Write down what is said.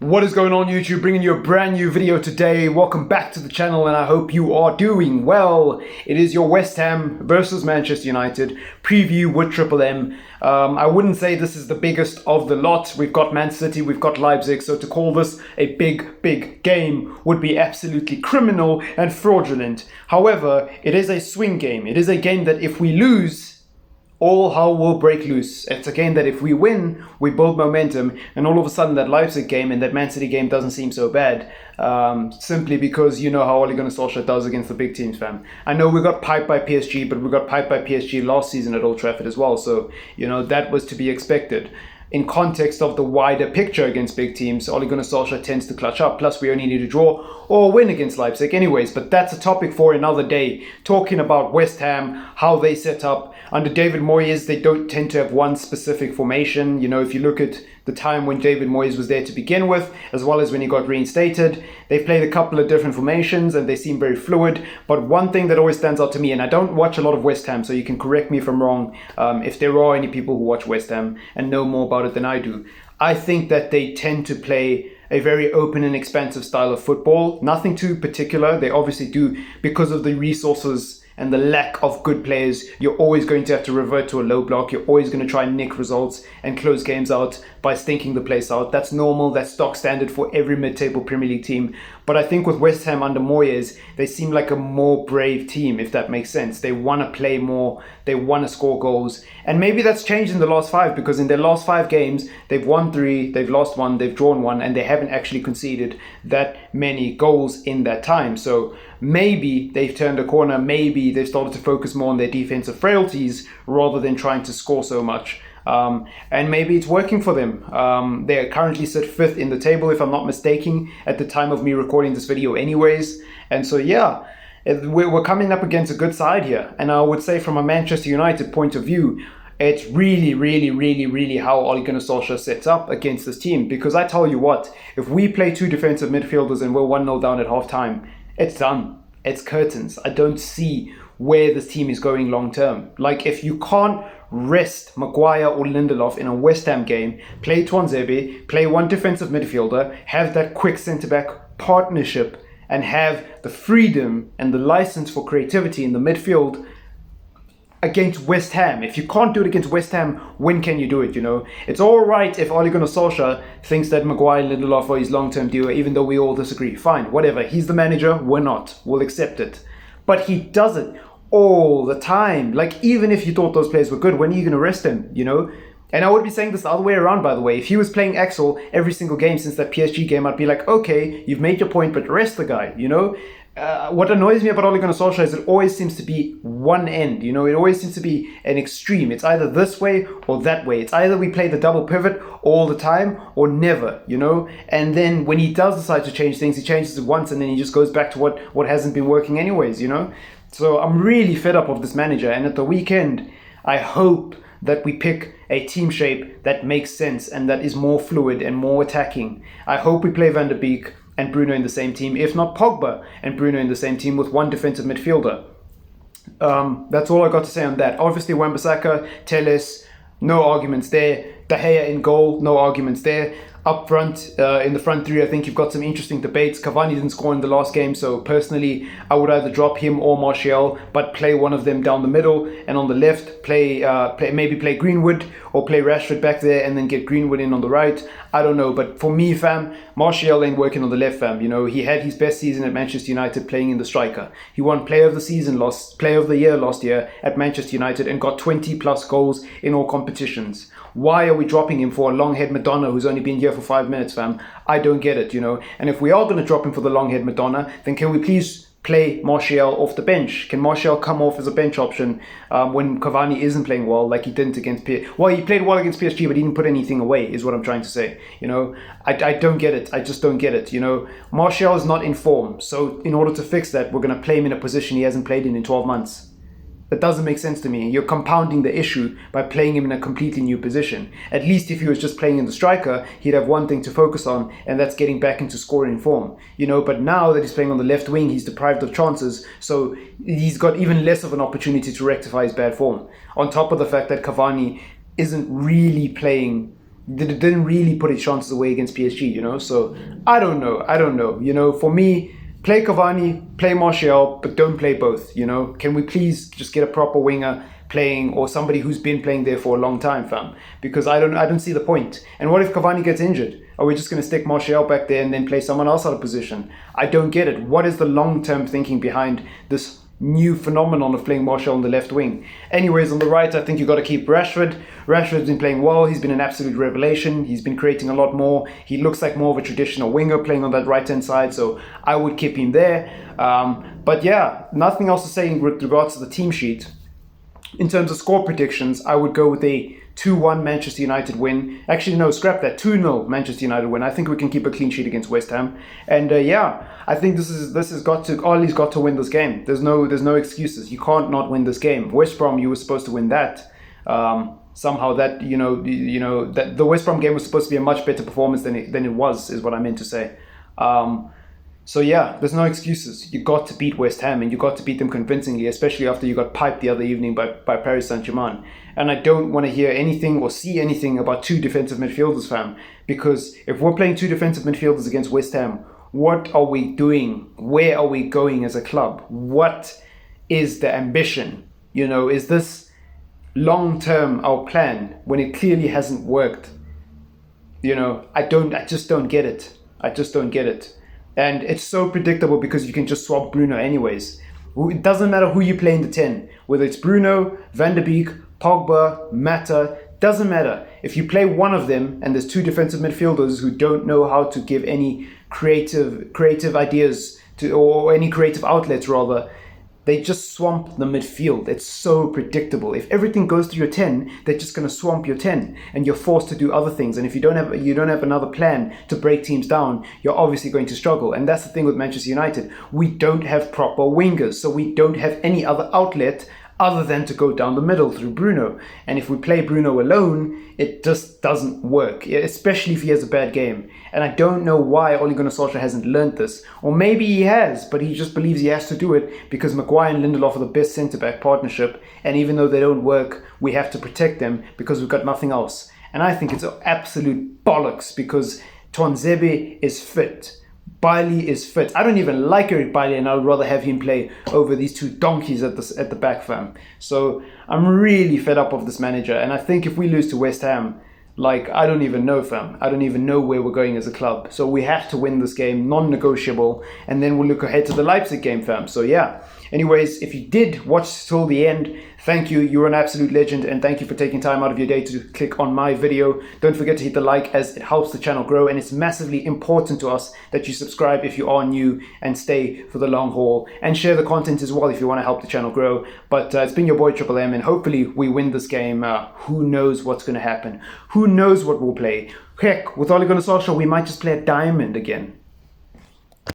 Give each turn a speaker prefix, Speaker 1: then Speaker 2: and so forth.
Speaker 1: What is going on YouTube? Bringing you a brand new video today. Welcome back to the channel and I hope you are doing well. It is your West Ham versus Manchester United preview with TripleM. I wouldn't say this is the biggest of the lot. We've got Man City, we've got Leipzig, so to call this a big game would be absolutely criminal and fraudulent. However, it is a swing game. It is a game that if we lose, all hell will break loose. It's a game that if we win, we build momentum, and all of a sudden that Leipzig game and that Man City game doesn't seem so bad, simply because you know how Ole Gunnar Solskjaer does against the big teams, fam. I know we got piped by PSG, but we got piped by PSG last season at Old Trafford as well, so you know that was to be expected. In context of the wider picture against big teams, Ole Gunnar Solskjaer tends to clutch up, plus we only need to draw or win against Leipzig anyways, but that's a topic for another day. Talking about West Ham, how they set up. Under David Moyes, they don't tend to have one specific formation. You know, if you look at the time when David Moyes was there to begin with, as well as when he got reinstated, they've played a couple of different formations and they seem very fluid. But one thing that always stands out to me, and I don't watch a lot of West Ham, so you can correct me if I'm wrong, if there are any people who watch West Ham and know more about it than I do. I think that they tend to play a very open and expansive style of football. Nothing too particular. They obviously do, because of the resources and the lack of good players, you're always going to have to revert to a low block. You're always going to try and nick results and close games out by stinking the place out. That's normal. That's stock standard for every mid-table Premier League team. But I think with West Ham under Moyes, they seem like a more brave team, if that makes sense. They want to play more. They want to score goals. And maybe that's changed in the last five, because in their last 5 games, they've won 3, they've lost 1, they've drawn 1, and they haven't actually conceded that many goals in that time. So maybe they've turned a corner. Maybe they've started to focus more on their defensive frailties rather than trying to score so much. And maybe it's working for them. They currently sit 5th in the table, if I'm not mistaken, at the time of me recording this video anyways. And so yeah, we're coming up against a good side here. And I would say from a Manchester United point of view, it's really how Ole Gunnar Solskjaer sets up against this team. Because I tell you what, if we play 2 defensive midfielders and we're 1-0 down at half-time, it's done. It's curtains. I don't see where this team is going long term. Like, if you can't rest Maguire or Lindelof in a West Ham game, play Tuanzebe, play one defensive midfielder, have that quick centre-back partnership, and have the freedom and the license for creativity in the midfield against West Ham. If you can't do it against West Ham, when can you do it, you know? It's all right if Ole Gunnar Solskjaer thinks that Maguire and Lindelof are his long-term duo, even though we all disagree. Fine, whatever. He's the manager, we're not. We'll accept it. But he does it all the time. Like, even if you thought those players were good, when are you going to rest them, you know? And I would be saying this the other way around, by the way. If he was playing Axel every single game since that PSG game, I'd be like, okay, you've made your point, but rest the guy, you know? What annoys me about Ole Gunnar Solskjaer is it always seems to be one end, you know? It always seems to be an extreme. It's either this way or that way. It's either we play the double pivot all the time or never, you know? And then when he does decide to change things, he changes it once and then he just goes back to what hasn't been working anyways, you know? So I'm really fed up of this manager, and at the weekend, I hope that we pick a team shape that makes sense and that is more fluid and more attacking. I hope we play Van der Beek and Bruno in the same team, if not Pogba and Bruno in the same team with one defensive midfielder. That's all I got to say on that. Obviously, Wan-Bissaka, Telles, no arguments there. De Gea in goal, no arguments there. Up front, in the front 3, I think you've got some interesting debates. Cavani didn't score in the last game, so personally, I would either drop him or Martial, but play one of them down the middle, and on the left, maybe play Greenwood, or play Rashford back there, and then get Greenwood in on the right. I don't know, but for me, fam, Martial ain't working on the left, fam. You know, he had his best season at Manchester United playing in the striker. He won Player of the Year last year at Manchester United and got 20 plus goals in all competitions. Why are we dropping him for a long-head Madonna who's only been here for 5 minutes, fam? I don't get it, you know. And if we are going to drop him for the long-head Madonna, then can we please play Martial off the bench? Can Martial come off as a bench option when Cavani isn't playing well, like he didn't against PSG? Well, he played well against PSG, but he didn't put anything away, is what I'm trying to say. You know, I don't get it. I just don't get it. You know, Martial is not in form. So in order to fix that, we're going to play him in a position he hasn't played in 12 months. That doesn't make sense to me. You're compounding the issue by playing him in a completely new position. At least if he was just playing in the striker, he'd have one thing to focus on, and that's getting back into scoring form. You know, but now that he's playing on the left wing, he's deprived of chances, so he's got even less of an opportunity to rectify his bad form. On top of the fact that Cavani isn't really playing didn't really put his chances away against PSG, you know. So I don't know. You know, for me, play Cavani, play Martial, but don't play both. You know, can we please just get a proper winger playing, or somebody who's been playing there for a long time, fam? Because I don't see the point. And what if Cavani gets injured? Are we just going to stick Martial back there and then play someone else out of position? I don't get it. What is the long-term thinking behind this new phenomenon of playing Martial on the left wing? Anyways, on the right, I think you got to keep Rashford. Rashford's been playing well. He's been an absolute revelation. He's been creating a lot more. He looks like more of a traditional winger playing on that right-hand side, so I would keep him there. But yeah, nothing else to say with regards to the team sheet. In terms of score predictions, I would go with a 2-1 Manchester United win. Actually, no, scrap that. 2-0 Manchester United win. I think we can keep a clean sheet against West Ham. And yeah, I think Ollie's got to win this game. There's no excuses. You can't not win this game. West Brom, you were supposed to win that. Somehow that that the West Brom game was supposed to be a much better performance than it was, is what I meant to say. So yeah, there's no excuses. You got to beat West Ham, and you got to beat them convincingly, especially after you got piped the other evening by Paris Saint-Germain. And I don't want to hear anything or see anything about two defensive midfielders, fam. Because if we're playing two defensive midfielders against West Ham, what are we doing? Where are we going as a club? What is the ambition? You know, is this long-term our plan when it clearly hasn't worked? You know, I just don't get it. I just don't get it. And it's so predictable because you can just swap Bruno anyways. It doesn't matter who you play in the 10. Whether it's Bruno, Van der Beek, Pogba, Mata, doesn't matter. If you play one of them and there's two defensive midfielders who don't know how to give any creative ideas to, or any creative outlets rather, they just swamp the midfield. It's so predictable. If everything goes through your 10, they're just going to swamp your 10, and you're forced to do other things. And if you don't have another plan to break teams down, you're obviously going to struggle. And that's the thing with Manchester United. We don't have proper wingers, so we don't have any other outlet other than to go down the middle through Bruno. And if we play Bruno alone, it just doesn't work, especially if he has a bad game. And I don't know why Ole Gunnar Solskjaer hasn't learned this. Or maybe he has, but he just believes he has to do it because Maguire and Lindelof are the best centre-back partnership. And even though they don't work, we have to protect them because we've got nothing else. And I think it's absolute bollocks because Tuanzebe is fit. Bailey is fit. I don't even like Eric Bailey, and I would rather have him play over these two donkeys at the back, fam. So I'm really fed up of this manager, and I think if we lose to West Ham, like, I don't even know, fam. I don't even know where we're going as a club. So we have to win this game, non-negotiable, and then we'll look ahead to the Leipzig game, fam. So yeah. Anyways, if you did watch till the end, thank you. You're an absolute legend, and thank you for taking time out of your day to click on my video. Don't forget to hit the like, as it helps the channel grow, and it's massively important to us that you subscribe if you are new and stay for the long haul, and share the content as well if you want to help the channel grow. But it's been your boy TripleM, and hopefully we win this game. Who knows what's going to happen? Who knows what we'll play? Heck, with Ole Gunnar Solskjaer, we might just play a diamond again.